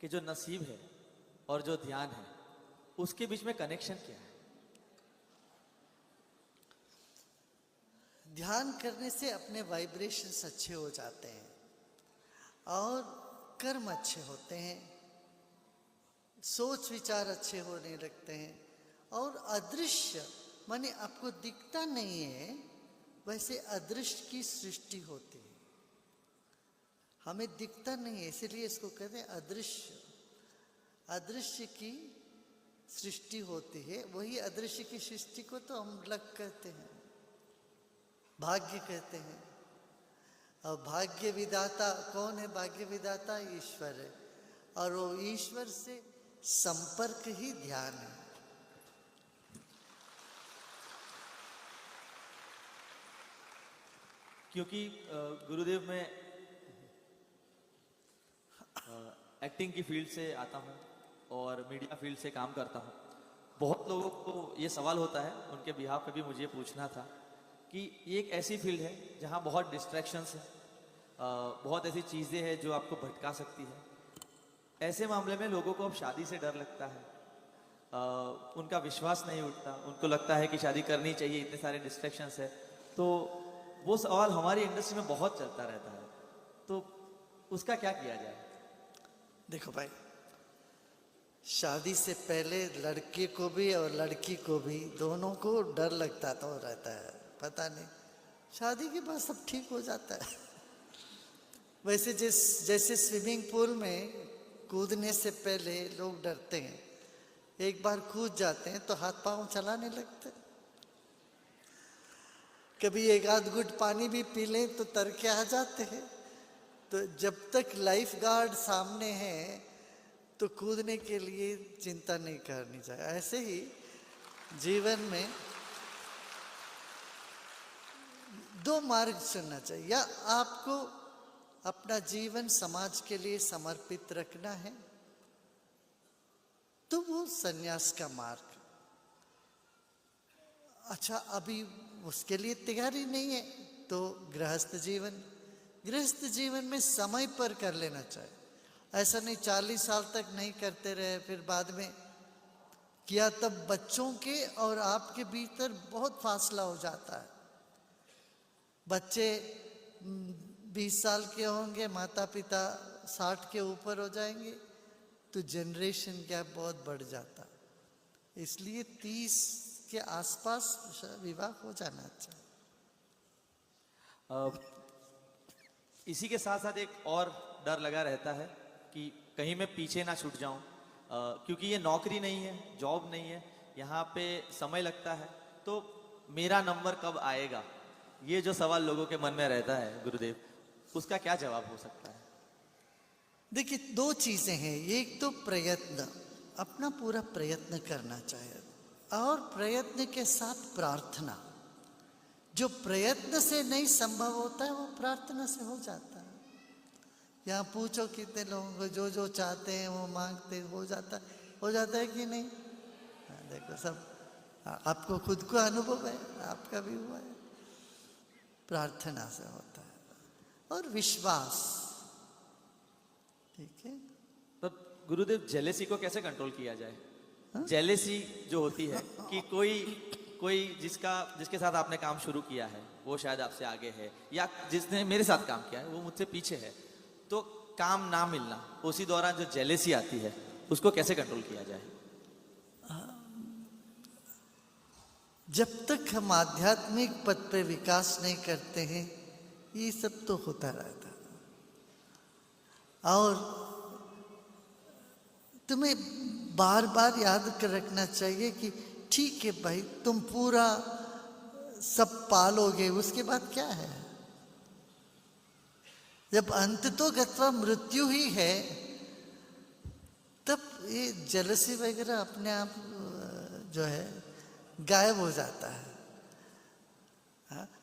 कि जो नसीब है और जो ध्यान है उसके बीच में कनेक्शन क्या है? ध्यान करने से अपने वाइब्रेशंस अच्छे हो जाते हैं और कर्म अच्छे होते हैं, सोच विचार अच्छे होने लगते हैं और अदृश्य माने आपको दिखता नहीं है वैसे अदृश्य की सृष्टि होती है। हमें दिखता नहीं है इसलिए इसको कहते हैं अदृश्य। अदृश्य की सृष्टि होती है, वही अदृश्य की सृष्टि को तो हम लक कहते हैं, भाग्य कहते हैं। और भाग्य विधाता कौन है? भाग्य विधाता ईश्वर है और वो ईश्वर से संपर्क ही ध्यान है। क्योंकि गुरुदेव मैं एक्टिंग की फील्ड से आता हूँ और मीडिया फील्ड से काम करता हूँ। बहुत लोगों को ये सवाल होता है, उनके बिहाफ पे भी मुझे पूछना था कि ये एक ऐसी फील्ड है जहाँ बहुत डिस्ट्रैक्शंस है, बहुत ऐसी चीज़ें हैं जो आपको भटका सकती है। ऐसे मामले में लोगों को अब शादी से डर लगता है, उनका विश्वास नहीं उठता, उनको लगता है कि शादी करनी चाहिए, इतने सारे डिस्ट्रैक्शंस है। तो वो सवाल हमारी इंडस्ट्री में बहुत चलता रहता है, तो उसका क्या किया जाए? देखो भाई, शादी से पहले लड़के को भी और लड़की को भी दोनों को डर लगता तो रहता है, पता नहीं शादी के बाद सब ठीक हो जाता है। वैसे जैसे स्विमिंग पूल में कूदने से पहले लोग डरते हैं, एक बार कूद जाते हैं तो हाथ पांव चलाने लगते, कभी एक आध घुट पानी भी पी लें तो तर के आ जाते हैं। तो जब तक लाइफ गार्ड सामने है तो कूदने के लिए चिंता नहीं करनी चाहिए। ऐसे ही जीवन में दो मार्ग चुनना चाहिए, या आपको अपना जीवन समाज के लिए समर्पित रखना है तो वो सन्यास का मार्ग। अच्छा, अभी उसके लिए तैयारी नहीं है तो गृहस्थ जीवन। गृहस्थ जीवन में समय पर कर लेना चाहिए, ऐसा नहीं 40 साल तक नहीं करते रहे फिर बाद में किया, तब बच्चों के और आपके भीतर बहुत फासला हो जाता है। बच्चे 20 साल के होंगे, माता पिता 60 के ऊपर हो जाएंगे तो जनरेशन गैप बहुत बढ़ जाता है। इसलिए 30 के आसपास विवाह हो जाना चाहिए। इसी के साथ साथ एक और डर लगा रहता है कि कहीं मैं पीछे ना छूट जाऊं, क्योंकि ये नौकरी नहीं है, जॉब नहीं है, यहाँ पे समय लगता है, तो मेरा नंबर कब आएगा, ये जो सवाल लोगों के मन में रहता है गुरुदेव, उसका क्या जवाब हो सकता है? देखिए, दो चीजें हैं, एक तो प्रयत्न, अपना पूरा प्रयत्न करना चाहिए और प्रयत्न के साथ प्रार्थना। जो प्रयत्न से नहीं संभव होता है वो प्रार्थना से हो जाता है। यहाँ पूछो कितने लोगों को जो जो चाहते हैं वो मांगते हो जाता है कि नहीं? देखो सब आपको खुद को अनुभव है, आपका भी हुआ है। प्रार्थना से होता है और विश्वास, ठीक है। तो गुरुदेव, जेलेसी को कैसे कंट्रोल किया जाए? जेलेसी जो होती है कि कोई जिसके साथ आपने काम शुरू किया है वो शायद आपसे आगे है, या जिसने मेरे साथ काम किया है वो मुझसे पीछे है, तो काम ना मिलना, उसी दौरान जो जेलेसी आती है उसको कैसे कंट्रोल किया जाए? जब तक हम आध्यात्मिक पद पे विकास नहीं करते हैं ये सब तो होता रहता है। और तुम्हें बार बार याद कर रखना चाहिए कि ठीक है भाई, तुम पूरा सब पालोगे, उसके बाद क्या है? जब अंत तो गत्वा मृत्यु ही है, तब ये जेलसी वगैरह अपने आप जो है गायब हो जाता है।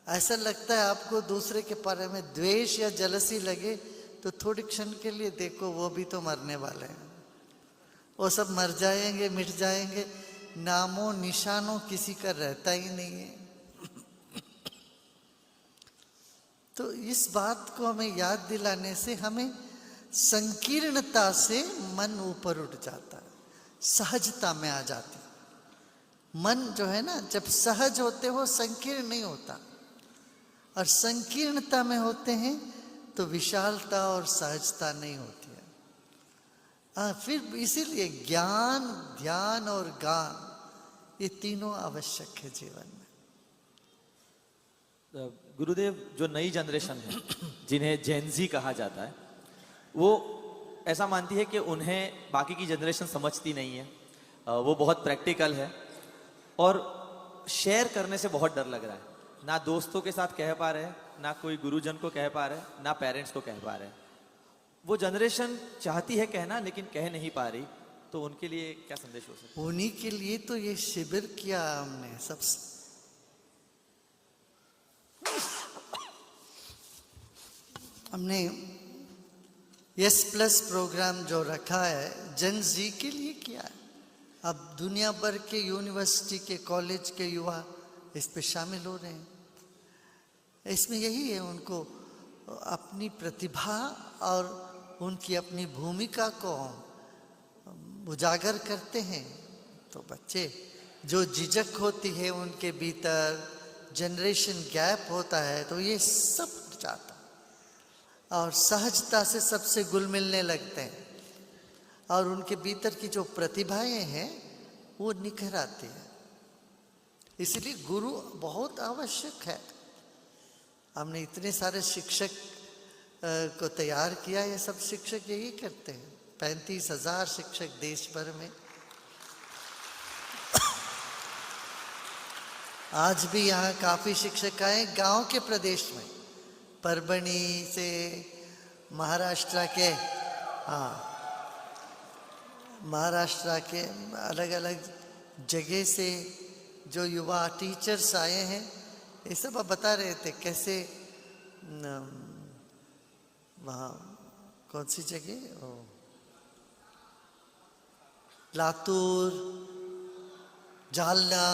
ऐसा लगता है आपको दूसरे के बारे में द्वेष या जेलसी लगे तो थोड़ी क्षण के लिए देखो, वो भी तो मरने वाले हैं, वो सब मर जाएंगे, मिट जाएंगे, नामो निशानों किसी का रहता ही नहीं है। तो इस बात को हमें याद दिलाने से हमें संकीर्णता से मन ऊपर उठ जाता है, सहजता में आ जाती। मन जो है ना, जब सहज होते हो संकीर्ण नहीं होता, और संकीर्णता में होते हैं तो विशालता और सहजता नहीं होती है। फिर इसीलिए ज्ञान, ध्यान और गान, ये तीनों आवश्यक है जीवन में। गुरुदेव, जो नई जनरेशन है जिन्हें जेनजी कहा जाता है, वो ऐसा मानती है कि उन्हें बाकी की जनरेशन समझती नहीं है, वो बहुत प्रैक्टिकल है और शेयर करने से बहुत डर लग रहा है। ना दोस्तों के साथ कह पा रहे हैं, ना कोई गुरुजन को कह पा रहे हैं, ना पेरेंट्स को कह पा रहे हैं। वो जनरेशन चाहती है कहना लेकिन कह नहीं पा रही, तो उनके लिए क्या संदेश हो सकता है? उन्हीं के लिए तो ये शिविर किया हमने। सबसे हमने यस प्लस प्रोग्राम जो रखा है जन जी के लिए किया है। अब दुनिया भर के यूनिवर्सिटी के, कॉलेज के युवा इस पे शामिल हो रहे हैं। इसमें यही है, उनको अपनी प्रतिभा और उनकी अपनी भूमिका को उजागर करते हैं। तो बच्चे जो झिझक होती है उनके भीतर, जनरेशन गैप होता है, तो ये सब जाता और सहजता से सबसे घुल मिलने लगते हैं और उनके भीतर की जो प्रतिभाएं हैं वो निखर आती है। इसलिए गुरु बहुत आवश्यक है। हमने इतने सारे शिक्षक को तैयार किया, ये सब शिक्षक यही करते हैं। 35,000 शिक्षक देश भर में। आज भी यहाँ काफी शिक्षक आए गांव के प्रदेश में, परभणी से, महाराष्ट्र के, महाराष्ट्र के अलग अलग जगह से जो युवा टीचर्स आए हैं, ये सब अब बता रहे थे कैसे वहाँ कौन सी जगह, लातूर, जालना,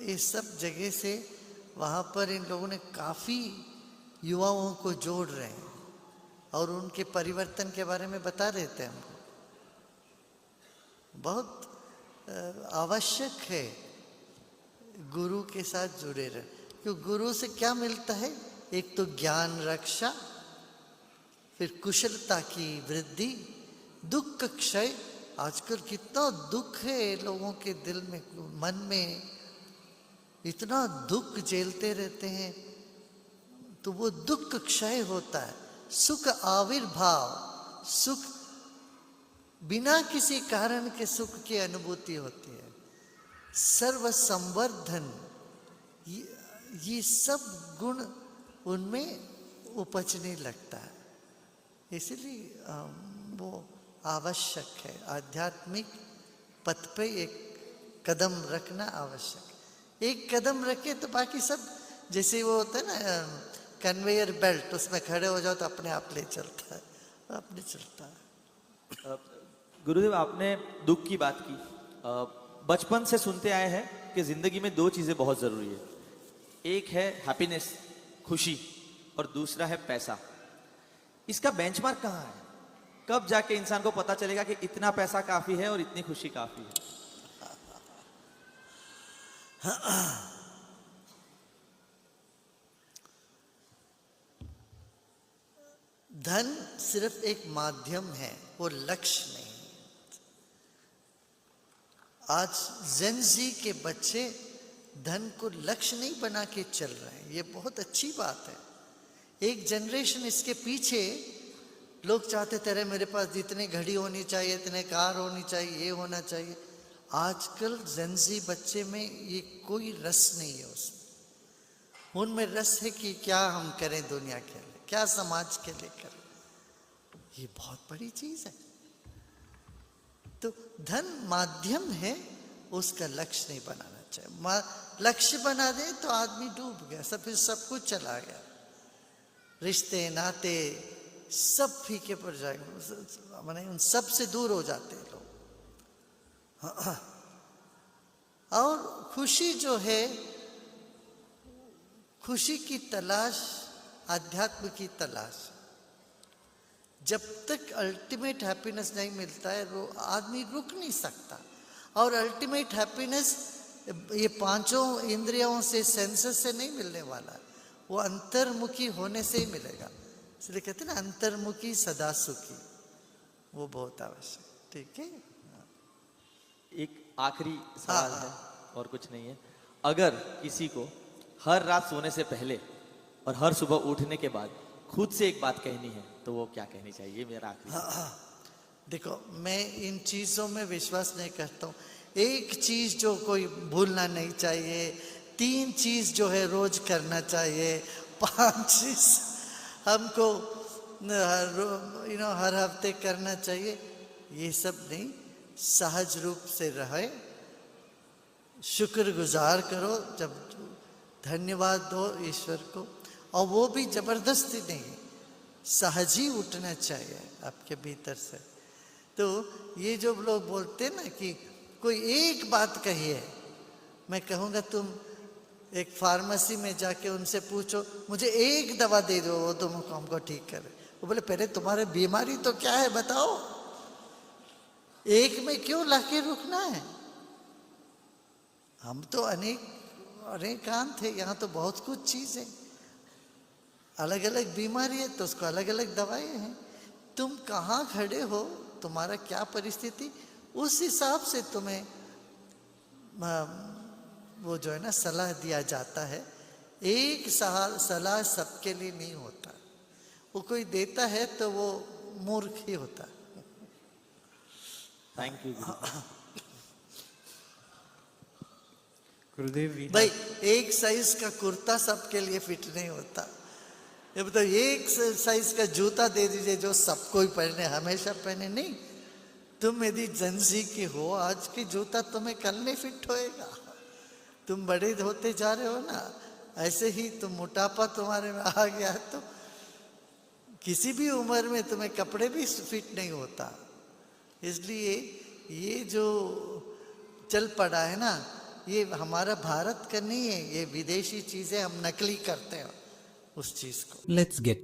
ये सब जगह से वहाँ पर इन लोगों ने काफ़ी युवाओं को जोड़ रहे हैं और उनके परिवर्तन के बारे में बता रहे थे हमको। बहुत आवश्यक है गुरु के साथ जुड़े रहे, क्योंकि गुरु से क्या मिलता है? एक तो ज्ञान रक्षा, फिर कुशलता की वृद्धि, दुख का क्षय। आजकल कितना दुख है लोगों के दिल में, मन में, इतना दुख झेलते रहते हैं, तो वो दुख क्षय होता है। सुख आविर्भाव, सुख बिना किसी कारण के सुख की अनुभूति होती है। सर्व संवर्धन, ये सब गुण उनमें उपजने लगता है। इसलिए वो आवश्यक है। आध्यात्मिक पथ पे एक कदम रखना आवश्यक है। एक कदम रखे तो बाकी सब, जैसे वो होता है ना कन्वेयर बेल्ट, उसमें खड़े हो जाओ तो अपने आप ले चलता है, अपने चलता है। गुरुदेव, आपने दुख की बात की। बचपन से सुनते आए हैं कि जिंदगी में 2 चीजें बहुत जरूरी है। एक है हैप्पीनेस, खुशी, और दूसरा है पैसा। इसका बेंचमार्क कहाँ है? कब जाके इंसान को पता चलेगा कि इतना पैसा काफी है और इतनी खुशी काफी है? धन सिर्फ एक माध्यम है, वो लक्ष्य नहीं। आज जेनजी के बच्चे धन को लक्ष्य नहीं बना के चल रहे हैं, ये बहुत अच्छी बात है। एक जनरेशन इसके पीछे लोग चाहते थे मेरे पास इतने घड़ी होनी चाहिए, इतने कार होनी चाहिए, ये होना चाहिए। आजकल जेनजी बच्चे में ये कोई रस नहीं है उसमें। उनमें रस है कि क्या हम करें दुनिया के लिए, क्या समाज के लिए करें। ये बहुत बड़ी चीज है। तो धन माध्यम है, उसका लक्ष्य नहीं बनाना चाहिए। लक्ष्य बना दे तो आदमी डूब गया, सब कुछ चला गया, रिश्ते नाते सब फीके पड़ जाएंगे, माने उन सब से दूर हो जाते हैं लोग। और खुशी जो है, खुशी की तलाश, अध्यात्म की तलाश, जब तक अल्टीमेट हैप्पीनेस नहीं मिलता है वो आदमी रुक नहीं सकता। और अल्टीमेट हैप्पीनेस ये पांचों इंद्रियों से, सेंसेस से नहीं मिलने वाला, वो अंतर्मुखी होने से ही मिलेगा। इसलिए कहते हैं ना, अंतर्मुखी सदा सुखी, वो बहुत आवश्यक। ठीक है, एक आखिरी सवाल है और कुछ नहीं है। अगर किसी को हर रात सोने से पहले और हर सुबह उठने के बाद खुद से एक बात कहनी है तो वो क्या कहनी चाहिए? मेरा आखिरी देखो, मैं इन चीज़ों में विश्वास नहीं करता हूँ। एक चीज़ जो कोई भूलना नहीं चाहिए, 3 चीज़ जो है रोज करना चाहिए, 5 चीज़ हमको हर हफ्ते करना चाहिए, ये सब नहीं। सहज रूप से रहे, शुक्रगुजार करो, जब धन्यवाद दो ईश्वर को, और वो भी जबरदस्ती नहीं, सहज ही उठना चाहिए आपके भीतर से। तो ये जो लोग बोलते हैं ना कि कोई एक बात कही है, मैं कहूँगा तुम एक फार्मेसी में जाके उनसे पूछो मुझे एक दवा दे दो, वो तुमको हमको ठीक करे। वो बोले पहले तुम्हारे बीमारी तो क्या है बताओ, एक में क्यों लाके रुकना है? हम तो अनेकांत है, यहाँ तो बहुत कुछ चीज है, अलग अलग बीमारी है तो उसको अलग अलग दवाएं हैं। तुम कहाँ खड़े हो, तुम्हारा क्या परिस्थिति, उस हिसाब से तुम्हें वो जो है ना सलाह दिया जाता है। एक सलाह सबके लिए नहीं होता, वो कोई देता है तो वो मूर्ख ही होता है। थैंक यू गुरुदेव। भाई एक साइज का कुर्ता सबके लिए फिट नहीं होता। ये बताओ, एक साइज का जूता दे दीजिए जो सबको ही पहने, हमेशा पहने नहीं। तुम यदि जनसी की हो, आज की जूता तुम्हें कल नहीं फिट होएगा। तुम बड़े होते जा रहे हो ना, ऐसे ही तुम मोटापा तुम्हारे में आ गया तो किसी भी उम्र में तुम्हें कपड़े भी फिट नहीं होता। इसलिए ये जो चल पड़ा है ना, ये हमारा भारत का नहीं है, ये विदेशी चीजें हम नकली करते हैं उस चीज को। Let's get